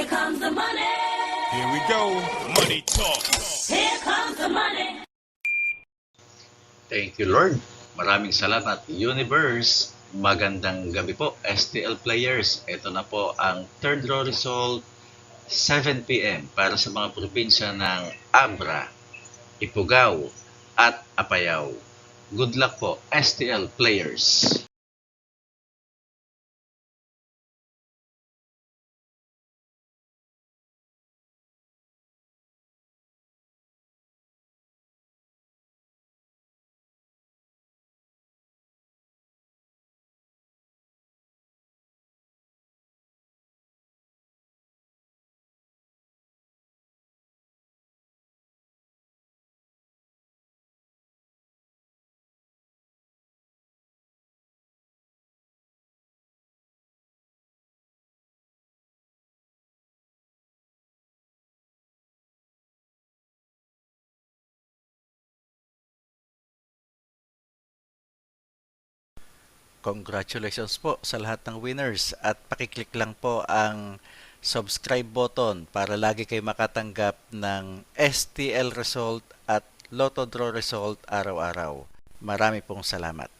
comes the money. Here we go. Money talk. Here comes the money. Thank you, Lord. Maraming salamat, Universe. Magandang gabi po, STL players. Ito na po ang third row result, 7 p.m. para sa mga probinsya ng Abra, Ifugao, at Apayao. Good luck po, STL players. Congratulations po sa lahat ng winners at pakiclick lang po ang subscribe button para lagi kayo makatanggap ng STL result at Lotto Draw result araw-araw. Marami pong salamat.